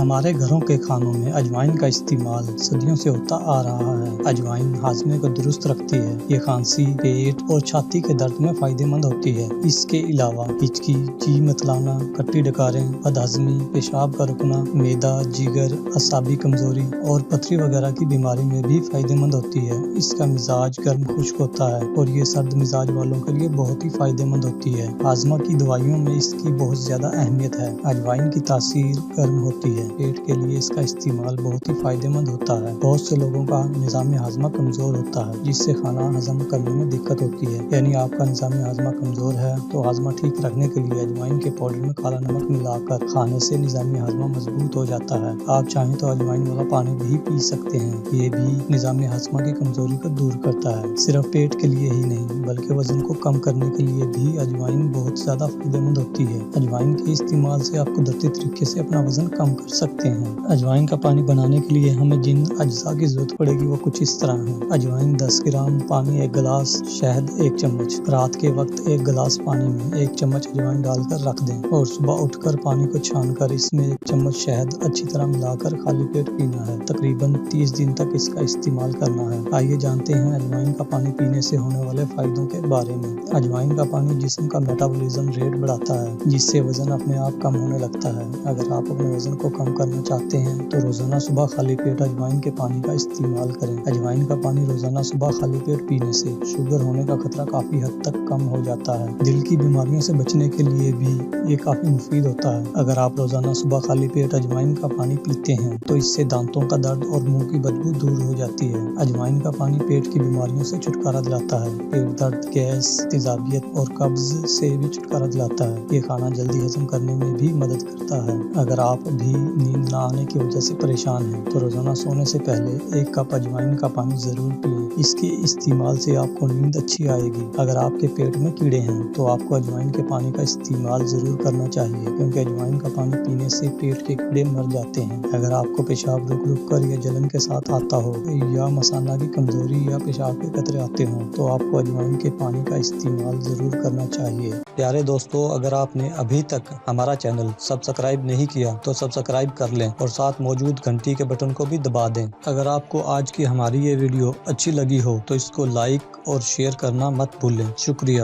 ہمارے گھروں کے کھانوں میں اجوائن کا استعمال صدیوں سے ہوتا آ رہا ہے۔ اجوائن ہاضمے کو درست رکھتی ہے۔ یہ کھانسی، پیٹ اور چھاتی کے درد میں فائدہ مند ہوتی ہے۔ اس کے علاوہ ہچکی، جی متلانا، کھٹی ڈکاریں، بد ہضمی، پیشاب کا رکنا، معدہ، جگر، اعصابی کمزوری اور پتھری وغیرہ کی بیماری میں بھی فائدہ مند ہوتی ہے۔ اس کا مزاج گرم خشک ہوتا ہے اور یہ سرد مزاج والوں کے لیے بہت ہی فائدہ مند ہوتی ہے۔ ہاضمہ کی دوائیوں میں اس کی بہت زیادہ اہمیت ہے۔ اجوائن کی تاثیر گرم ہوتی ہے۔ پیٹ کے لیے اس کا استعمال بہت ہی فائدہ مند ہوتا ہے۔ بہت سے لوگوں کا نظام ہاضمہ کمزور ہوتا ہے، جس سے کھانا ہضم کرنے میں دقت ہوتی ہے۔ یعنی آپ کا نظام ہاضمہ کمزور ہے تو ہاضمہ ٹھیک رکھنے کے لیے اجوائن کے پاؤڈر میں کالا نمک ملا کر کھانے سے نظام ہاضمہ مضبوط ہو جاتا ہے۔ آپ چاہیں تو اجوائن والا پانی بھی پی سکتے ہیں۔ یہ بھی نظام ہاضمہ کی کمزوری کو دور کرتا ہے۔ صرف پیٹ کے لیے ہی نہیں بلکہ وزن کو کم کرنے کے لیے بھی اجوائن بہت زیادہ فائدہ مند ہوتی ہے۔ اجوائن کے استعمال سے آپ قدرتی طریقے سے اپنا وزن کم کر سکتے ہیں۔ اجوائن کا پانی بنانے کے لیے ہمیں جن اجزاء کی ضرورت پڑے گی وہ کچھ اس طرح ہیں۔ اجوائن 10 گرام، پانی 1 گلاس، شہد 1 چمچ۔ رات کے وقت 1 گلاس پانی میں 1 چمچ اجوائن ڈال کر رکھ دیں اور صبح اٹھ کر پانی کو چھان کر اس میں 1 چمچ شہد اچھی طرح ملا کر خالی پیٹ پینا ہے۔ تقریباً 30 دن تک اس کا استعمال کرنا ہے۔ آئیے جانتے ہیں اجوائن کا پانی پینے سے ہونے والے فائدوں کے بارے میں۔ اجوائن کا پانی جسم کا میٹابولزم ریٹ بڑھاتا ہے، جس سے وزن اپنے آپ کم ہونے لگتا ہے۔ اگر آپ اپنے وزن کو کم کرنا چاہتے ہیں تو روزانہ صبح خالی پیٹ اجوائن کے پانی کا استعمال کریں۔ اجوائن کا پانی روزانہ صبح خالی پیٹ پینے سے شوگر ہونے کا خطرہ کافی حد تک کم ہو جاتا ہے۔ دل کی بیماریوں سے بچنے کے لیے بھی یہ کافی مفید ہوتا ہے۔ اگر آپ روزانہ صبح خالی پیٹ اجوائن کا پانی پیتے ہیں تو اس سے دانتوں کا درد اور منہ کی بدبو دور ہو جاتی ہے۔ اجوائن کا پانی پیٹ کی بیماریوں سے چھٹکارا دلاتا ہے۔ پیٹ درد، گیس، تیزابیت اور قبض سے بھی چھٹکارا دلاتا ہے۔ یہ کھانا جلدی ہضم کرنے میں بھی مدد کرتا ہے۔ اگر آپ بھی نیند نہ آنے کی وجہ سے پریشان ہیں تو روزانہ سونے سے پہلے 1 کپ اجوائن کا پانی ضرور پئیں۔ اس کے استعمال سے آپ کو نیند اچھی آئے گی۔ اگر آپ کے پیٹ میں کیڑے ہیں تو آپ کو اجوائن کے پانی کا استعمال ضرور کرنا چاہیے، کیونکہ اجوائن کا پانی پینے سے پیٹ کے کیڑے مر جاتے ہیں۔ اگر آپ کو پیشاب رک رک کر یا جلن کے ساتھ آتا ہو یا مثانہ کی کمزوری یا پیشاب کے قطرے آتے ہوں تو آپ کو اجوائن کے پانی کا استعمال ضرور کرنا چاہیے۔ پیارے دوستو، اگر آپ نے ابھی تک ہمارا چینل سبسکرائب نہیں کیا تو سبسکرائب کر لیں اور ساتھ موجود گھنٹی کے بٹن کو بھی دبا دیں۔ اگر آپ کو آج کی ہماری یہ ویڈیو اچھی لگی ہو تو اس کو لائک اور شیئر کرنا مت بھولیں۔ شکریہ۔